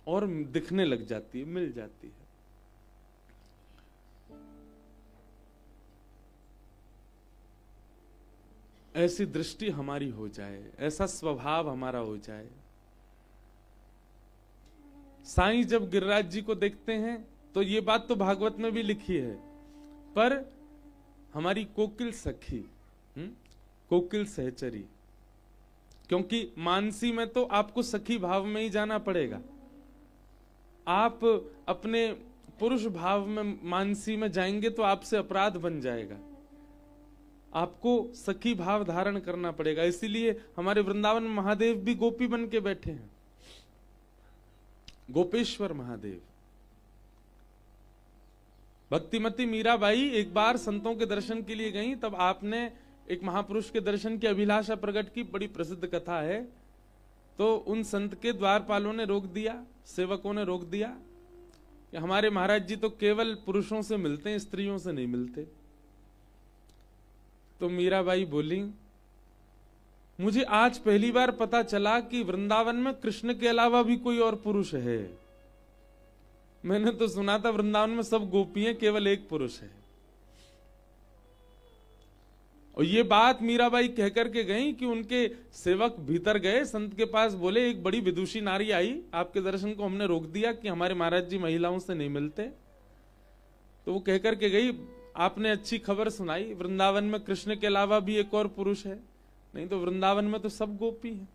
और दिखने लग जाती है, मिल जाती है। ऐसी दृष्टि हमारी हो जाए, ऐसा स्वभाव हमारा हो जाए। साईं जब गिरिराज जी को देखते हैं तो ये बात तो भागवत में भी लिखी है, पर हमारी कोकिल सखी, कोकिल सहचरी, क्योंकि मानसी में तो आपको सखी भाव में ही जाना पड़ेगा। आप अपने पुरुष भाव में मानसी में जाएंगे तो आपसे अपराध बन जाएगा, आपको सखी भाव धारण करना पड़ेगा। इसीलिए हमारे वृंदावन में महादेव भी गोपी बन के बैठे हैं, गोपेश्वर महादेव। भक्तिमती मीराबाई एक बार संतों के दर्शन के लिए गई, तब आपने एक महापुरुष के दर्शन की अभिलाषा प्रकट की, बड़ी प्रसिद्ध कथा है। तो उन संत के द्वारपालों ने रोक दिया, सेवकों ने रोक दिया कि हमारे महाराज जी तो केवल पुरुषों से मिलते हैं, स्त्रियों से नहीं मिलते। तो मीराबाई बोली, मुझे आज पहली बार पता चला कि वृंदावन में कृष्ण के अलावा भी कोई और पुरुष है। मैंने तो सुना था वृंदावन में सब गोपी हैं, केवल एक पुरुष है। और ये बात मीराबाई कहकर के गई कि उनके सेवक भीतर गए, संत के पास बोले, एक बड़ी विदुषी नारी आई, आपके दर्शन को हमने रोक दिया कि हमारे महाराज जी महिलाओं से नहीं मिलते। तो वो कहकर के गई, आपने अच्छी खबर सुनाई, वृंदावन में कृष्ण के अलावा भी एक और पुरुष है, नहीं तो वृंदावन में तो सब गोपी हैं।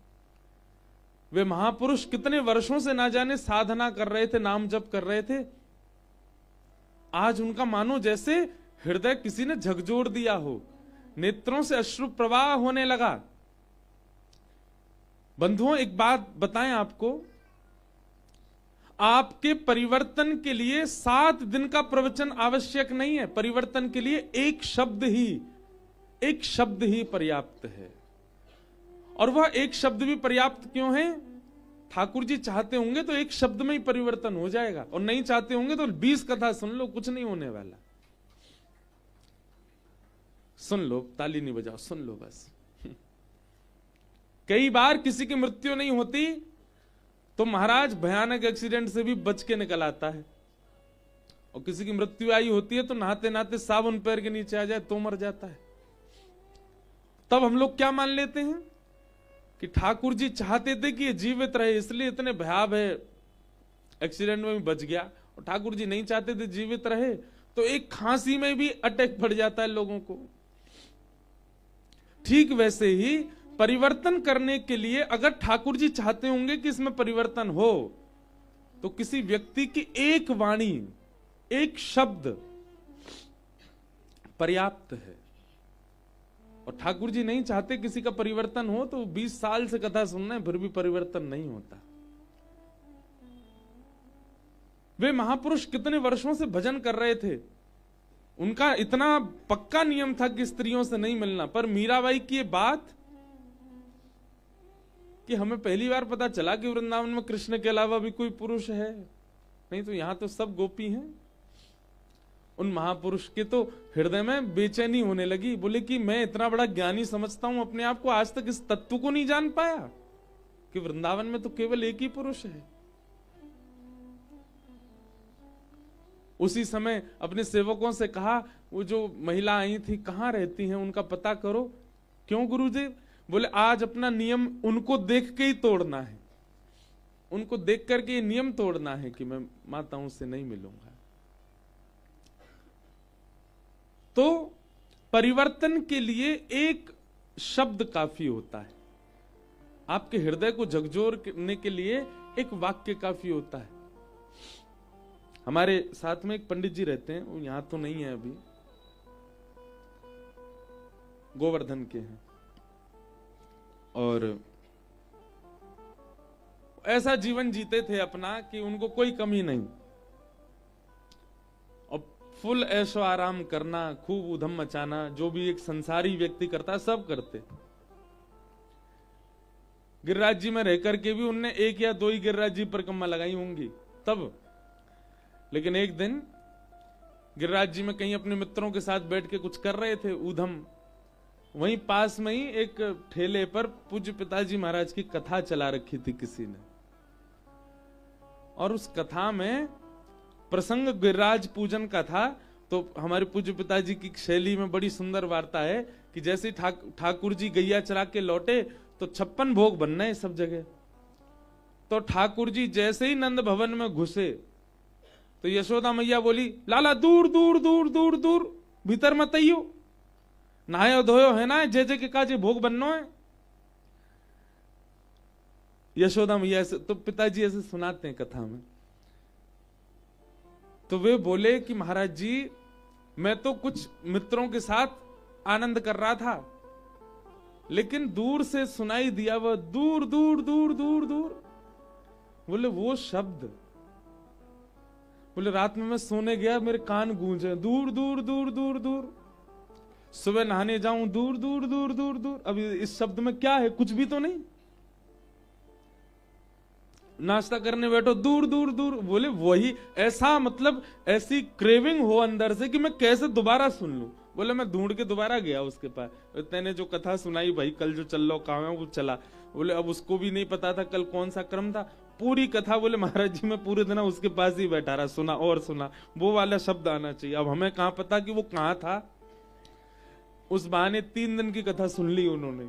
वे महापुरुष कितने वर्षों से ना जाने साधना कर रहे थे, नाम जप कर रहे थे, आज उनका मानो जैसे हृदय किसी ने झकझोर दिया हो, नेत्रों से अश्रु प्रवाह होने लगा। बंधुओं, एक बात बताएं आपको, आपके परिवर्तन के लिए 7 दिन का प्रवचन आवश्यक नहीं है। परिवर्तन के लिए एक शब्द ही पर्याप्त है। और वह एक शब्द भी पर्याप्त क्यों है? ठाकुर जी चाहते होंगे तो एक शब्द में ही परिवर्तन हो जाएगा, और नहीं चाहते होंगे तो 20 कथा सुन लो, कुछ नहीं होने वाला। सुन लो, ताली नहीं बजाओ, सुन लो बस। कई बार किसी की मृत्यु नहीं होती तो महाराज भयानक एक्सीडेंट से भी बच के निकल आता है, और किसी की मृत्यु आई होती है तो नहाते नहाते साबुन पैर के नीचे आ जाए तो मर जाता है। तब हम लोग क्या मान लेते हैं कि ठाकुर जी चाहते थे कि ये जीवित रहे, इसलिए इतने भयावह एक्सीडेंट में भी बच गया, और ठाकुर जी नहीं चाहते थे जीवित रहे, तो एक खांसी में भी अटैक पड़ जाता है लोगों को। ठीक वैसे ही परिवर्तन करने के लिए अगर ठाकुर जी चाहते होंगे कि इसमें परिवर्तन हो, तो किसी व्यक्ति की एक वाणी, एक शब्द पर्याप्त है। और ठाकुर जी नहीं चाहते किसी का परिवर्तन हो, तो 20 साल से कथा सुनना है, फिर भी परिवर्तन नहीं होता। वे महापुरुष कितने वर्षों से भजन कर रहे थे, उनका इतना पक्का नियम था कि स्त्रियों से नहीं मिलना। पर मीराबाई की ये बात कि हमें पहली बार पता चला कि वृंदावन में कृष्ण के अलावा भी कोई पुरुष है, नहीं तो यहां तो सब गोपी हैं। उन महापुरुष के तो हृदय में बेचैनी होने लगी, बोले कि मैं इतना बड़ा ज्ञानी समझता हूं अपने आप को, आज तक इस तत्व को नहीं जान पाया कि वृंदावन में तो केवल एक ही पुरुष है। उसी समय अपने सेवकों से कहा, वो जो महिला आई थी कहां रहती हैं, उनका पता करो। क्यों गुरुजी? बोले आज अपना नियम उनको देख के ही तोड़ना है, उनको देख करके ये नियम तोड़ना है कि मैं माताओं से नहीं मिलूंगा। तो परिवर्तन के लिए एक शब्द काफी होता है, आपके हृदय को झकझोरने के लिए एक वाक्य काफी होता है। हमारे साथ में एक पंडित जी रहते हैं, वो यहां तो नहीं है अभी, गोवर्धन के हैं, और ऐसा जीवन जीते थे अपना कि उनको कोई कमी नहीं, और फुल ऐशो आराम करना, खूब उधम मचाना, जो भी एक संसारी व्यक्ति करता है सब करते। गिरिराज जी में रहकर के भी उनने 1 या 2 ही गिरिराज जी परिक्रमा लगाई होंगी तब। लेकिन एक दिन गिरिराज जी में कहीं अपने मित्रों के साथ बैठ के कुछ कर रहे थे ऊधम, वहीं पास में ही एक ठेले पर पूज्य पिताजी महाराज की कथा चला रखी थी किसी ने। और उस कथा में प्रसंग गिरिराज पूजन का था। तो हमारे पूज्य पिताजी की शैली में बड़ी सुंदर वार्ता है कि जैसे ठाकुर जी गैया चरा के लौटे तो 56 भोग बनना है सब जगह। तो ठाकुर जी जैसे ही नंद भवन में घुसे तो यशोदा मैया बोली, लाला दूर दूर दूर दूर दूर, भीतर मत आइयो, नहायो धोयो है ना, जे के काजे भोग बननो है। यशोदा मैया ऐसे, तो पिताजी ऐसे सुनाते हैं कथा में। तो वे बोले कि महाराज जी, मैं तो कुछ मित्रों के साथ आनंद कर रहा था, लेकिन दूर से सुनाई दिया वह दूर दूर दूर दूर दूर। बोले वो शब्द, बोले रात में मैं सोने गया, मेरे कान गूंजे दूर दूर दूर दूर दूर। सुबह नहाने जाऊं दूर दूर दूर दूर दूर। अब इस शब्द में क्या है? कुछ भी तो नहीं। नाश्ता करने बैठो दूर दूर दूर। बोले वही, ऐसा मतलब ऐसी क्रेविंग हो अंदर से कि मैं कैसे दोबारा सुन लूं। बोले मैं ढूंढ के दोबारा गया उसके पास, तेने जो कथा सुनाई भाई कल जो चल लो काम है वो चला। बोले अब उसको भी नहीं पता था कल कौन सा क्रम था, पूरी कथा बोले महाराज जी मैं पूरे दिन उसके पास ही बैठा रहा, सुना और सुना, वो वाला शब्द आना चाहिए। अब हमें कहां पता कि वो कहां था। उस बहाने 3 दिन की कथा सुन ली उन्होंने।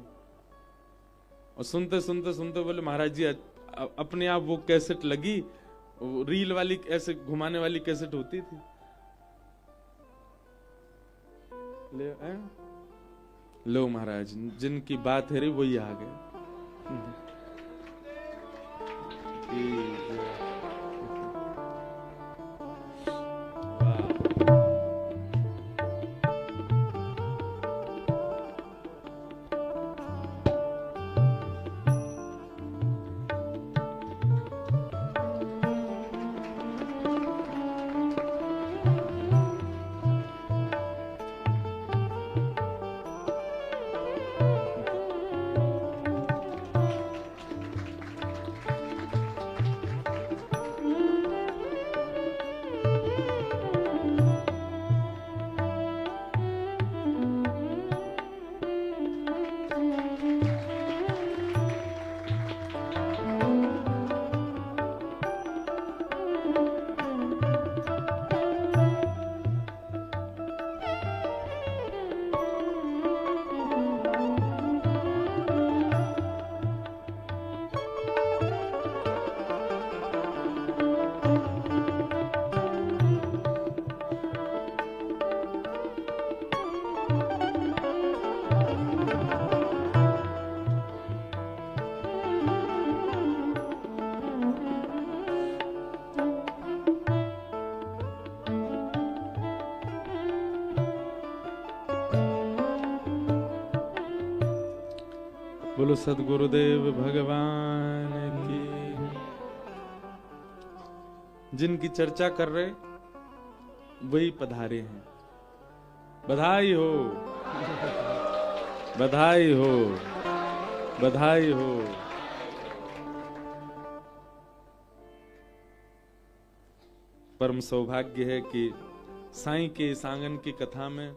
और सुनते सुनते सुनते बोले महाराज जी अपने आप वो कैसेट लगी, रील वाली ऐसे घुमाने वाली कैसेट होती थी, लो महाराज जिनकी बात है रे वही आ गए। बोलो सदगुरुदेव भगवान की। जिनकी चर्चा कर रहे वही पधारे हैं। बधाई हो, बधाई हो, बधाई हो। परम सौभाग्य है कि साईं के इस आंगन की कथा में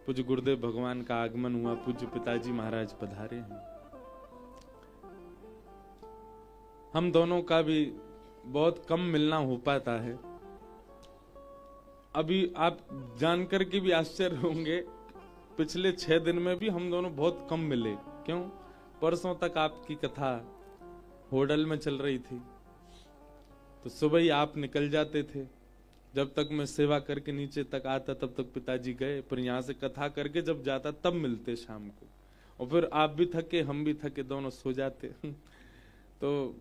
पूज्य गुरुदेव भगवान का आगमन हुआ। पूज्य पिताजी महाराज पधारे हैं। हम दोनों का भी बहुत कम मिलना हो पाता है। अभी आप जानकर के भी आश्चर्य होंगे, पिछले 6 दिन में भी हम दोनों बहुत कम मिले। क्यों? परसों तक आपकी कथा होटल में चल रही थी, तो सुबह ही आप निकल जाते थे। जब तक मैं सेवा करके नीचे तक आता तब तक पिताजी गए, पर यहाँ से कथा करके जब जाता तब मिलते शाम को। और फिर आप भी थके हम भी थके, दोनों सो जाते। तो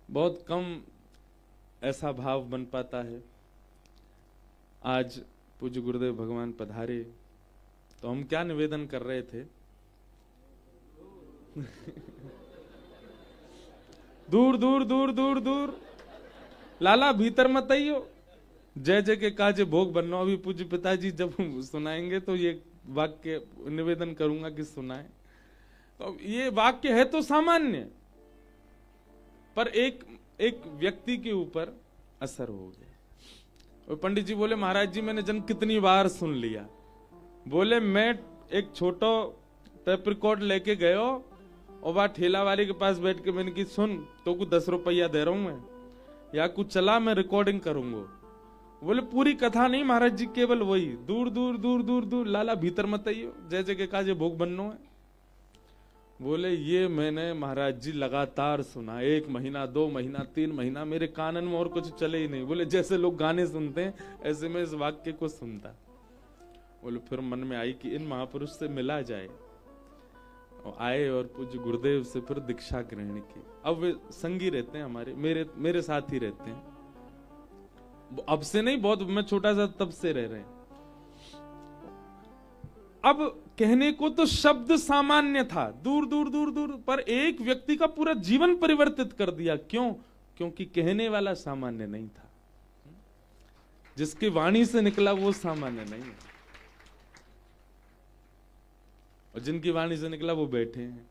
बहुत कम ऐसा भाव बन पाता है। आज पूज्य गुरुदेव भगवान पधारे तो हम क्या निवेदन कर रहे थे? दूर दूर दूर दूर दूर, लाला भीतर मत आइयो, जय जय के काजे भोग बनना। अभी पूज्य पिताजी जब सुनाएंगे तो ये वाक्य निवेदन करूंगा कि सुनाए। तो ये वाक्य है तो सामान्य, पर एक व्यक्ति के ऊपर असर हो गया। और पंडित जी बोले महाराज जी मैंने जन कितनी बार सुन लिया। बोले मैं एक छोटो टेप रिकॉर्ड लेके गयो और वह ठेला वाले के पास बैठ के मैंने की सुन तो को 10 रुपया दे रहा हूं मैं, या कुछ चला, मैं रिकॉर्डिंग करूंगा। बोले पूरी कथा नहीं महाराज जी, केवल वही दूर दूर दूर दूर दूर लाला भीतर मत आइयो, जय जय के काजे भोग बननो है। बोले ये मैंने महाराज जी लगातार सुना, 1 महीना 2 महीना 3 महीना, मेरे कानन में और कुछ चले ही नहीं। बोले जैसे लोग गाने सुनते हैं ऐसे मैं इस वाक्य को सुनता। बोले फिर मन में आई कि इन महापुरुष से मिला जाए, और आए और पूज्य गुरुदेव से फिर दीक्षा ग्रहण की। अब वे संगी रहते हैं हमारे, मेरे साथ ही रहते हैं। अब से नहीं, बहुत मैं छोटा सा तब से रह रहे हैं। अब कहने को तो शब्द सामान्य था, दूर दूर दूर दूर, पर एक व्यक्ति का पूरा जीवन परिवर्तित कर दिया। क्यों? क्योंकि कहने वाला सामान्य नहीं था, जिसकी वाणी से निकला वो सामान्य नहीं है, और जिनकी वाणी से निकला वो बैठे हैं।